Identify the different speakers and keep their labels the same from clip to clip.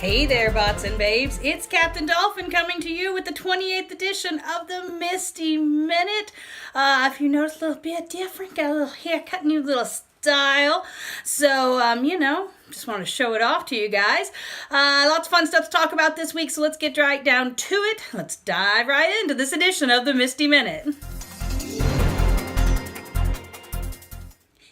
Speaker 1: Hey there, bots and babes. It's Captain Dolphin coming to you with the 28th edition of the MSTie Minute. If you notice, a little bit different, got a little haircut, new little style. So, just want to show it off to you guys. Lots of fun stuff to talk about this week, so let's get right down to it. Let's dive right into this edition of the MSTie Minute.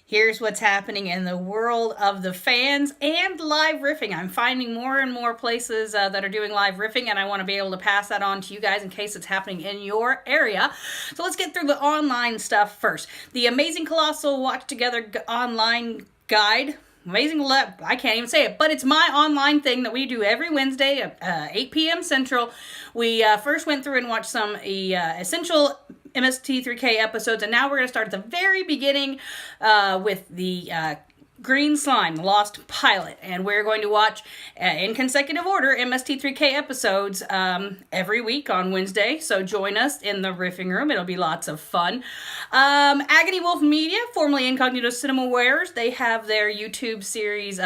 Speaker 1: Here's what's happening in the world of the fans and live riffing. I'm finding more and more places that are doing live riffing, and I want to be able to pass that on to you guys in case it's happening in your area. So let's get through the online stuff first. The Amazing Colossal Watch Together online guide. Amazing, I can't even say it, but it's my online thing that we do every Wednesday at 8 p.m. Central. We first went through and watched some essential MST3K episodes, and now we're going to start at the very beginning with the Green Slime, The Lost Pilot, and we're going to watch in consecutive order MST3K episodes every week on Wednesday, so join us in the riffing room. It'll be lots of fun. Agonywolf Media, formerly Incognito Cinema Wares, they have their YouTube series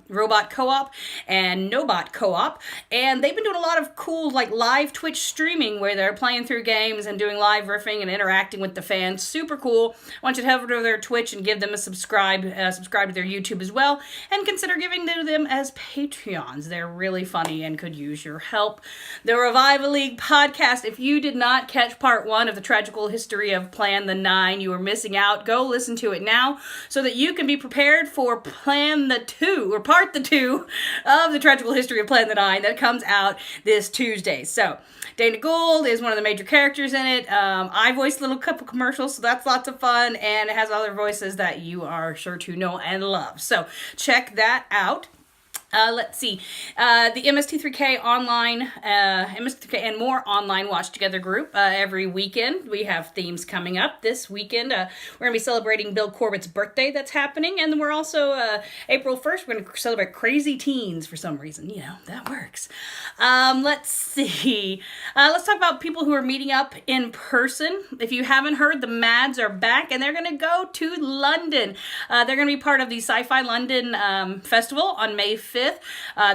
Speaker 1: Robot Co-op and Nobot Co-op, and they've been doing a lot of cool like live Twitch streaming where they're playing through games and doing live riffing and interacting with the fans. Super cool. I want you to head over to their Twitch and give them a subscribe to their YouTube as well, and consider giving to them as Patreons. They're really funny and could use your help. The Revival League podcast, if you did not catch part 1 of the tragical history of Plan the 9, you are missing out. Go listen to it now so that you can be prepared for Plan the 2, or part the 2 of the tragical history of Plan the 9 that comes out this Tuesday. So Dana Gould is one of the major characters in it. I voiced a little couple commercials, so that's lots of fun, and it has other voices that you are sure to know and love. So check that out. Let's see, the MST3K online, MST3K and more online watch together group every weekend. We have themes coming up this weekend. We're going to be celebrating Bill Corbett's birthday that's happening, and then we're also, April 1st, we're going to celebrate Crazy Teens for some reason. You know, that works. Let's see, let's talk about people who are meeting up in person. If you haven't heard, the Mads are back, and they're going to go to London. They're going to be part of the Sci-Fi London Festival on May 5th.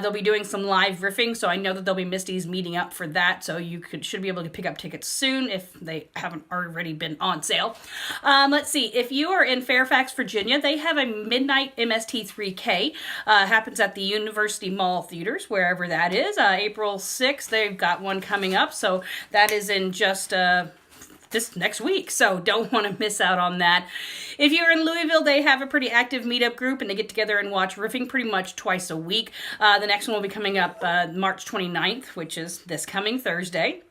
Speaker 1: They'll be doing some live riffing, so I know that there'll be MSTies meeting up for that, so you should be able to pick up tickets soon if they haven't already been on sale. Let's see, if you are in Fairfax, Virginia, they have a midnight MST3K. Happens at the University Mall Theaters, wherever that is. April 6th, they've got one coming up, so that is in just this next week, so don't want to miss out on that. If you're in Louisville, they have a pretty active meetup group, and they get together and watch riffing pretty much twice a week. The next one will be coming up March 29th, which is this coming Thursday.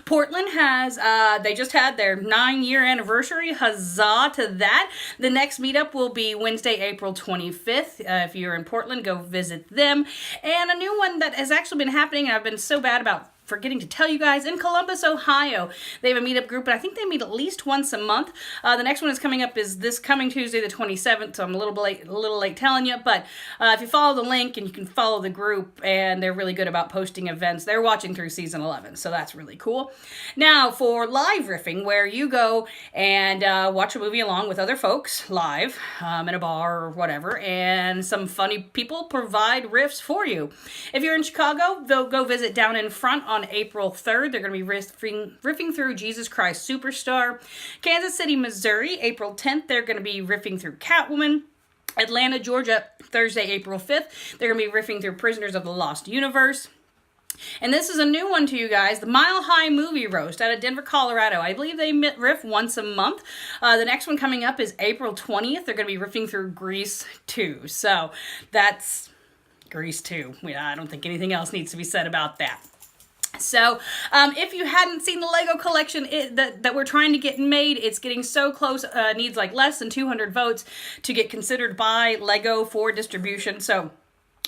Speaker 1: Portland has, they just had their 9-year anniversary. Huzzah to that. The next meetup will be Wednesday, April 25th. If you're in Portland, go visit them. And a new one that has actually been happening, and I've been so bad about forgetting to tell you guys, in Columbus, Ohio, they have a meetup group, and I think they meet at least once a month. The next one is coming up is this coming Tuesday, the 27th, so I'm a little late telling you, but if you follow the link and you can follow the group, and they're really good about posting events. They're watching through season 11, so that's really cool. Now, for live riffing, where you go and watch a movie along with other folks live in a bar or whatever, and some funny people provide riffs for you. If you're in Chicago, they'll go visit Down in Front on April 3rd. They're going to be riffing through Jesus Christ Superstar. Kansas City, Missouri, April 10th. They're going to be riffing through Catwoman. Atlanta, Georgia, Thursday, April 5th. They're going to be riffing through Prisoners of the Lost Universe. And this is a new one to you guys, the Mile High Movie Roast out of Denver, Colorado. I believe they riff once a month. The next one coming up is April 20th. They're going to be riffing through Grease 2. So that's Grease 2. I don't think anything else needs to be said about that. So, if you hadn't seen the Lego collection that we're trying to get made, it's getting so close, needs like less than 200 votes to get considered by Lego for distribution. So,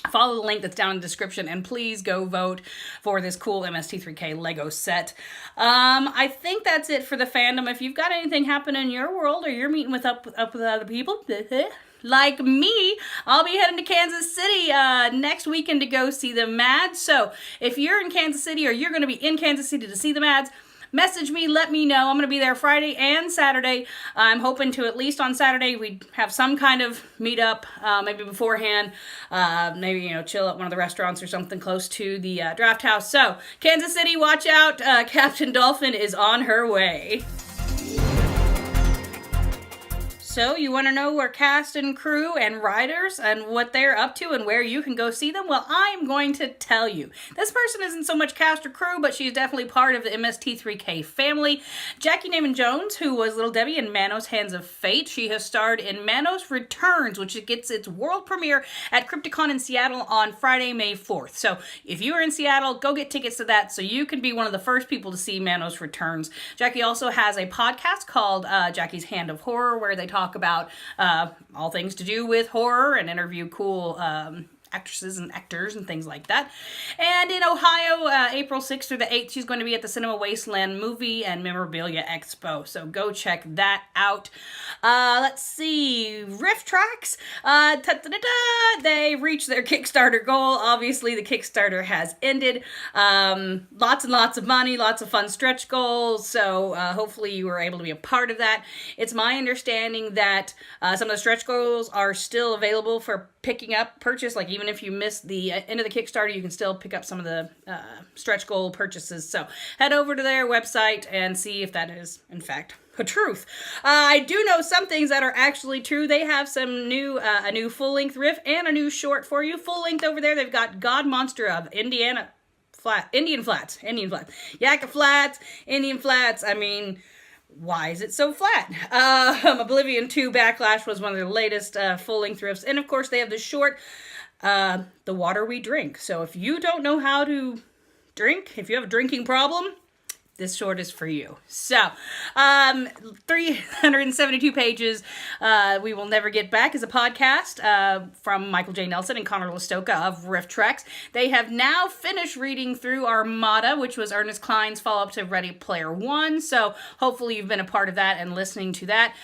Speaker 1: follow the link that's down in the description, and please go vote for this cool MST3K Lego set. I think that's it for the fandom. If you've got anything happen in your world, or you're meeting up with other people, like me, I'll be heading to Kansas City next weekend to go see the Mads. So if you're in Kansas City, or you're going to be in Kansas City to see the Mads, message me, let me know. I'm going to be there Friday and Saturday. I'm hoping to, at least on Saturday, we have some kind of meetup, maybe beforehand, maybe, you know, chill at one of the restaurants or something close to the draft house. So, Kansas City, watch out. Captain Dolphin is on her way. So you want to know where cast and crew and writers and what they're up to and where you can go see them? Well, I'm going to tell you. This person isn't so much cast or crew, but she's definitely part of the MST3K family. Jackey Neyman Jones, who was Little Debbie in Manos Hands of Fate. She has starred in Manos Returns, which gets its world premiere at Crypticon in Seattle on Friday, May 4th. So if you are in Seattle, go get tickets to that so you can be one of the first people to see Manos Returns. Jackey also has a podcast called Jackey's Hand of Horror, where they talk about all things to do with horror and interview cool actresses and actors and things like that. And in Ohio, April 6th through the 8th, she's going to be at the Cinema Wasteland Movie and Memorabilia Expo. So go check that out. Let's see. Rifftrax. They reached their Kickstarter goal. Obviously, the Kickstarter has ended. Lots and lots of money, lots of fun stretch goals. So hopefully you were able to be a part of that. It's my understanding that some of the stretch goals are still available for picking up, purchase. Like, even if you missed the end of the Kickstarter, you can still pick up some of the stretch goal purchases. So head over to their website and see if that is, in fact, a truth. I do know some things that are actually true. They have some new, a new full-length riff and a new short for you. Full-length over there, they've got God Monster of Indian Flats, Yakka Flats, Indian Flats. I mean, why is it so flat? Oblivion 2 Backlash was one of their latest full-length riffs. And of course, they have the short, The Water We Drink. So if you don't know how to drink, if you have a drinking problem, this short is for you. So, 372 pages. We Will Never Get Back is a podcast from Michael J. Nelson and Conor Lastowka of Rifftrax. They have now finished reading through Armada, which was Ernest Cline's follow-up to Ready Player One. So hopefully you've been a part of that and listening to that.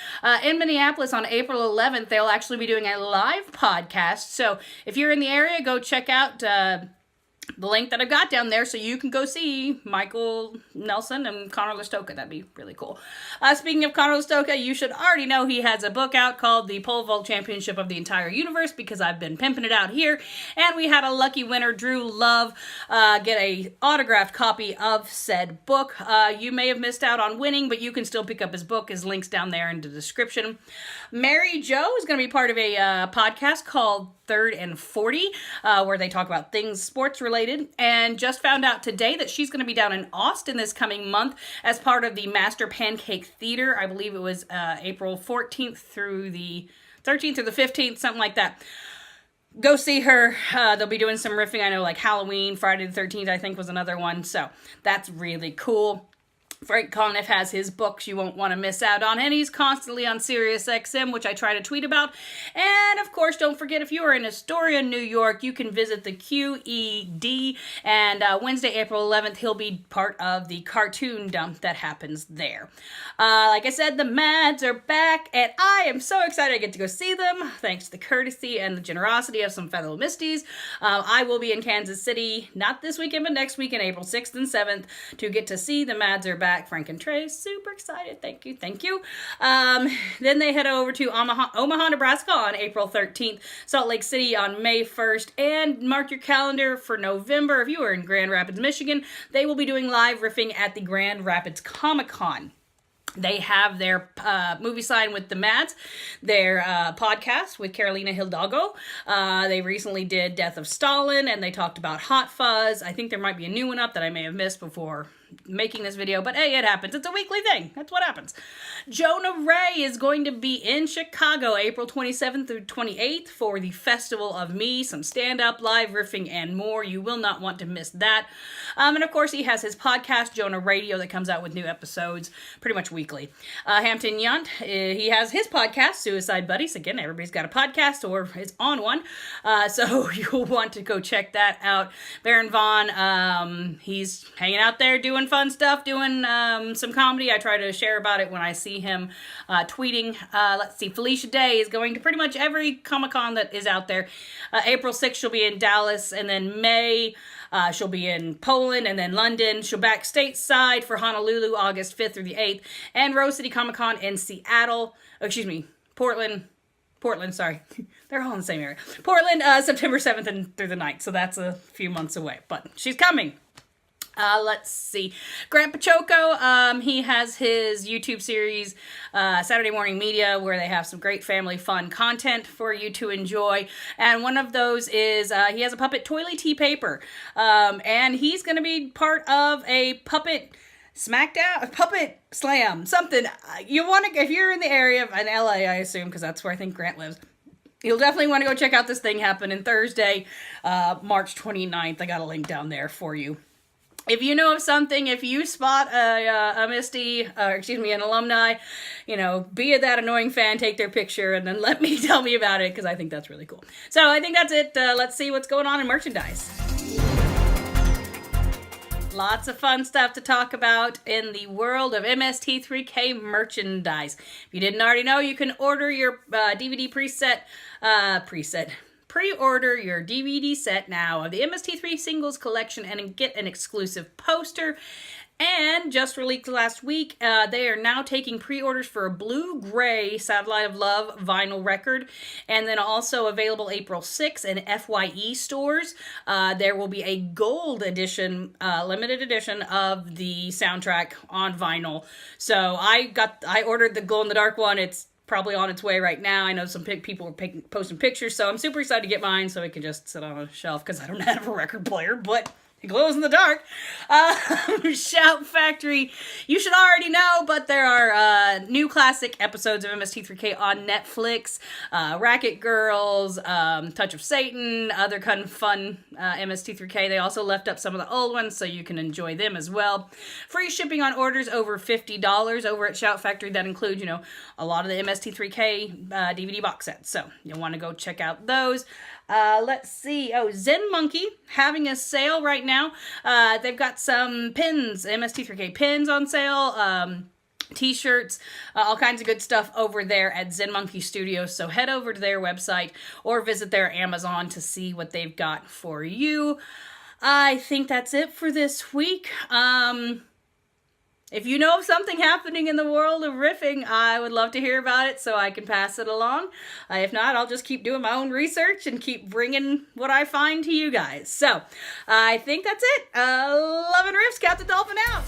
Speaker 1: In Minneapolis on April 11th, they'll actually be doing a live podcast. So if you're in the area, go check out the link that I've got down there so you can go see Michael Nelson and Conor Lastowka. That'd be really cool. Speaking of Conor Lastowka, you should already know he has a book out called The Pole Vault Championship of the Entire Universe, because I've been pimping it out here. And we had a lucky winner, Drew Love, get a autographed copy of said book. You may have missed out on winning, but you can still pick up his book. His link's down there in the description. Mary Jo is going to be part of a podcast called Third and 40, where they talk about things sports related, and just found out today that she's going to be down in Austin this coming month as part of the Master Pancake Theater. I believe it was April 14th through the 13th or the 15th, something like that. Go see her. They'll be doing some riffing. I know, like Halloween, Friday the 13th, I think was another one. So that's really cool. Frank Conniff has his books you won't want to miss out on, and he's constantly on SiriusXM, which I try to tweet about. And, of course, don't forget, if you are in Astoria, New York, you can visit the QED, and Wednesday, April 11th, he'll be part of the cartoon dump that happens there. Like I said, the Mads are back, and I am so excited I get to go see them, thanks to the courtesy and the generosity of some fellow MSTies. I will be in Kansas City, not this weekend, but next weekend, April 6th and 7th, to get to see the Mads are back. Frank and Trey, super excited. Thank you. Then they head over to Omaha, Nebraska on April 13th, Salt Lake City on May 1st, and mark your calendar for November. If you are in Grand Rapids, Michigan, they will be doing live riffing at the Grand Rapids Comic-Con. They have their movie sign with the Mads, their podcast with Carolina Hidalgo. They recently did Death of Stalin, and they talked about Hot Fuzz. I think there might be a new one up that I may have missed before making this video, but hey, it happens. It's a weekly thing. That's what happens. Jonah Ray is going to be in Chicago April 27th through 28th for the Festival of Me, some stand-up, live riffing, and more. You will not want to miss that. And of course, he has his podcast, Jonah Radio, that comes out with new episodes pretty much weekly. Hampton Yount, he has his podcast, Suicide Buddies. Again, everybody's got a podcast or is on one, so you'll want to go check that out. Baron Vaughn, he's hanging out there doing fun stuff, doing some comedy. I try to share about it when I see him tweeting. Let's see, Felicia Day is going to pretty much every Comic-Con that is out there. April 6th, she'll be in Dallas, and then May She'll be in Poland and then London. She'll back stateside for Honolulu August 5th through the 8th, and Rose City Comic Con in Seattle, Portland, sorry. They're all in the same area. Portland, September 7th and through the 9th, so that's a few months away, but she's coming. Let's see. Grant Baciocco, he has his YouTube series, Saturday Morning Media, where they have some great family fun content for you to enjoy. And one of those is, he has a puppet Toiley T paper. And he's going to be part of a puppet Smackdown, a puppet slam, something. You want to, if you're in the area in LA, I assume, because that's where I think Grant lives. You'll definitely want to go check out this thing happening Thursday, March 29th. I got a link down there for you. If you know of something, if you spot a MSTie, an alumni, be that annoying fan, take their picture, and then tell me about it, because I think that's really cool. So I think that's it. Let's see what's going on in merchandise. Lots of fun stuff to talk about in the world of MST3K merchandise. If you didn't already know, you can order your DVD pre-order your DVD set now of the MST3 Singles Collection and get an exclusive poster. And just released last week, they are now taking pre-orders for a blue-gray Satellite of Love vinyl record, and then also available April 6th in FYE stores. There will be a gold edition, limited edition of the soundtrack on vinyl. So I ordered the glow-in-the-dark one. It's probably on its way right now. I know some people are posting pictures, so I'm super excited to get mine so it can just sit on a shelf because I don't have a record player, but it glows in the dark. Shout Factory, you should already know, but there are new classic episodes of MST3K on Netflix. Racket Girls, Touch of Satan, other kind of fun MST3K. They also left up some of the old ones, so you can enjoy them as well. Free shipping on orders over $50 over at Shout Factory. That includes, a lot of the MST3K DVD box sets. So you'll want to go check out those. Let's see. Oh, Zen Monkey having a sale right now. They've got some pins, MST3K pins on sale, t-shirts, all kinds of good stuff over there at Zen Monkey Studios. So head over to their website or visit their Amazon to see what they've got for you. I think that's it for this week. If you know of something happening in the world of riffing, I would love to hear about it so I can pass it along. If not, I'll just keep doing my own research and keep bringing what I find to you guys. So, I think that's it. Love and Riffs, Captain Dolphin out.